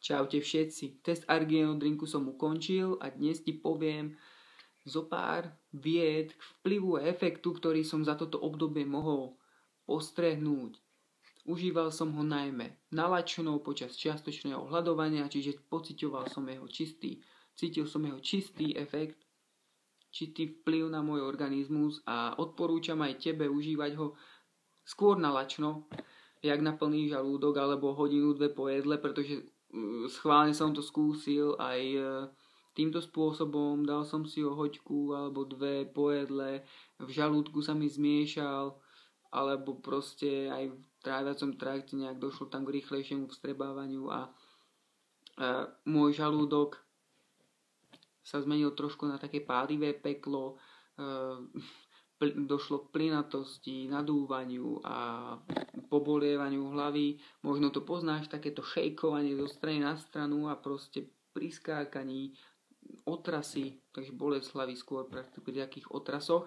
Čaute všetci. Test Argienodrinku som ukončil a dnes ti poviem zo pár vied k vplyvu a efektu, ktorý som za toto obdobie mohol postrehnúť. Užíval som ho najmä nalačno počas čiastočného hľadovania, čiže cítil som jeho čistý efekt, čistý vplyv na môj organizmus a odporúčam aj tebe užívať ho skôr nalačno, jak na plný žalúdok alebo hodinu, dve po jedle, pretože schválne som to skúsil aj týmto spôsobom, dal som si ho hoďku alebo dve po jedle, v žalúdku sa mi zmiešal, alebo proste aj v tráviacom trakte nejak došlo tam k rýchlejšiemu vstrebávaniu a môj žalúdok sa zmenil trošku na také pálivé peklo, došlo k plynatosti, nadúvaniu a pobolievaniu hlavy. Možno to poznáš, takéto šejkovanie zo strany na stranu a proste priskákaní, otrasy, takže bolesť hlavy skôr pri takých otrasoch.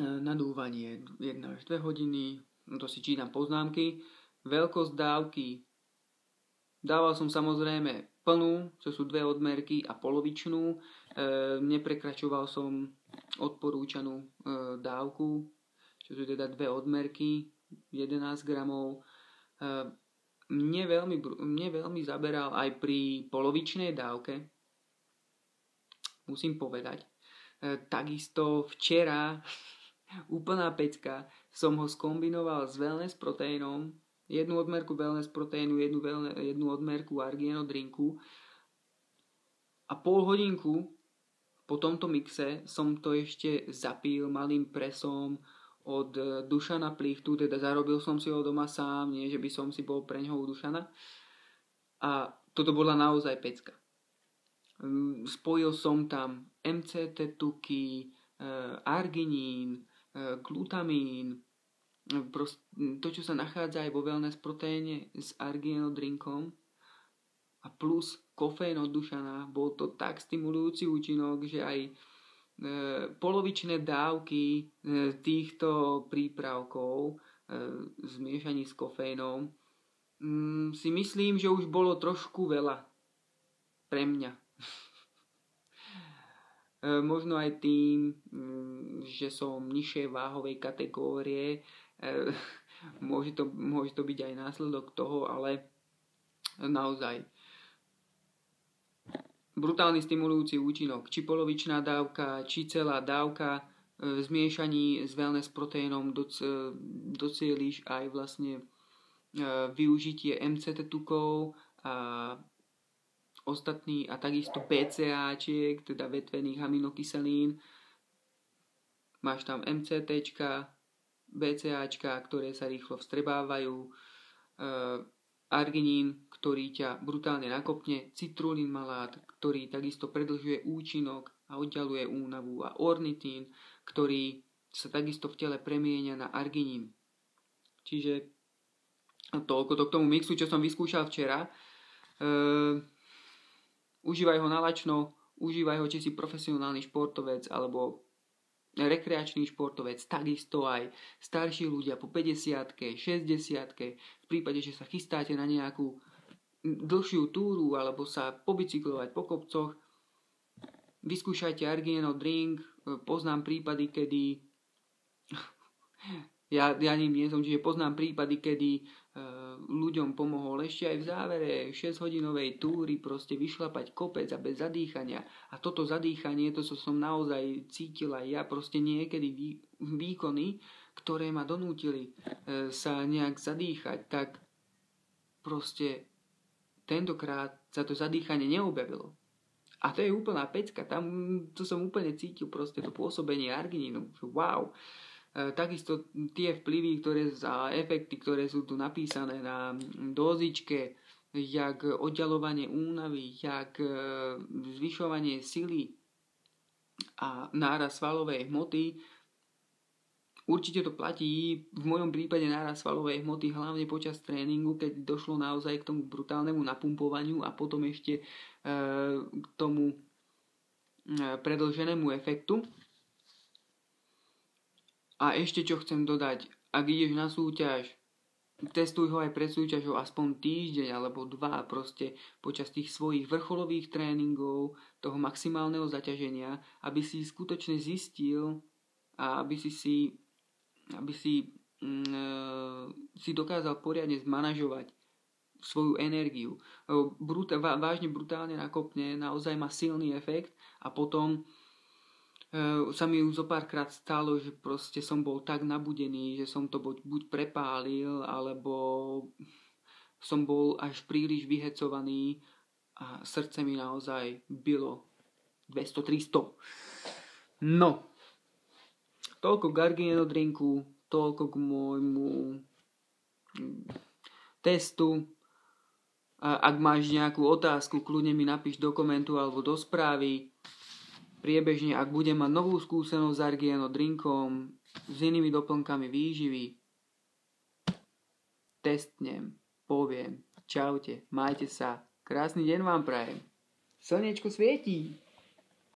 Nadúvanie 1 až 2 hodiny, to si čítam poznámky. Veľkosť dávky. Dával som samozrejme plnú, čo sú 2 odmerky, a polovičnú. Neprekračoval som odporúčanú dávku, čo sú teda 2 odmerky, 11 gramov. Mne veľmi zaberal aj pri polovičnej dávke, musím povedať. Takisto včera, úplná pecka, som ho skombinoval s wellness proteínom, 1 odmerku wellness proteínu, 1 odmerku Argienodrinku a pol hodinku po tomto mixe som to ešte zapil malým presom od Dušana Plichtu, teda zarobil som si ho doma sám, nie že by som si bol pre ňoho u Dušana. A toto bola naozaj pecka. Spojil som tam MCT tuky, arginín, glutamín, to, čo sa nachádza aj vo wellness proteíne s Argienodrinkom a plus kofeín od Dušana. Bol to tak stimulujúci účinok, že aj polovičné dávky týchto prípravkov zmiešaní s kofeínom si myslím, že už bolo trošku veľa pre mňa. Možno aj tým, že som nižšej váhovej kategórie, môže to byť aj následok toho, ale naozaj brutálny stimulujúci účinok. Či polovičná dávka, či celá dávka v zmiešaní s wellness proteínom docieliš aj vlastne využitie MCT tukov a ostatní a takisto BCAčiek, teda vetvených aminokyselín. Máš tam MCTčka, BCAčka, ktoré sa rýchlo vstrebávajú, arginín, ktorý ťa brutálne nakopne, citrulín malát, ktorý takisto predĺžuje účinok a oddialuje únavu, a ornitín, ktorý sa takisto v tele premieňa na arginín. Čiže toľko to k tomu mixu, čo som vyskúšal včera. Užívaj ho nalačno, užívaj ho, či si profesionálny športovec alebo rekreačný športovec, takisto aj starší ľudia po 50-ke, 60-ke, v prípade, že sa chystáte na nejakú dlhšiu túru alebo sa pobicyklovať po kopcoch, vyskúšajte Argienodrink. Poznám prípady, kedy ja ním nie som, čiže poznám prípady, kedy ľuďom pomohol ešte aj v závere 6-hodinovej túry proste vyšlapať kopec a bez zadýchania. A toto zadýchanie, to som naozaj cítil aj ja, proste niekedy výkony, ktoré ma donútili sa nejak zadýchať, tak proste tentokrát sa to zadýchanie neobjavilo. A to je úplná pecka, tam to som úplne cítil, proste to pôsobenie arginínu. Wow! Takisto tie vplyvy, a efekty, ktoré sú tu napísané na dózičke, jak oddialovanie únavy, jak zvyšovanie sily a nárast svalovej hmoty. Určite to platí, v mojom prípade nárast svalovej hmoty hlavne počas tréningu, keď došlo naozaj k tomu brutálnemu napumpovaniu a potom ešte k tomu predĺženému efektu. A ešte čo chcem dodať, ak ideš na súťaž, testuj ho aj pred súťažou aspoň týždeň alebo 2 proste počas tých svojich vrcholových tréningov, toho maximálneho zaťaženia, aby si skutočne zistil a aby si si dokázal poriadne zmanažovať svoju energiu. Vážne brutálne nakopne, naozaj má silný efekt a potom sa mi už zo párkrát stalo, že proste som bol tak nabudený, že som to buď prepálil, alebo som bol až príliš vyhecovaný a srdce mi naozaj bylo 200-300. No, toľko k Gargino drinku, toľko k môjmu testu. Ak máš nejakú otázku, kľudne mi napíš do komentu alebo do správy. Priebežne, ak budem mať novú skúsenosť s Gargino drinkom, s inými doplnkami výživy, testnem, poviem. Čaute, majte sa. Krásny deň vám prajem. Slniečko svietí.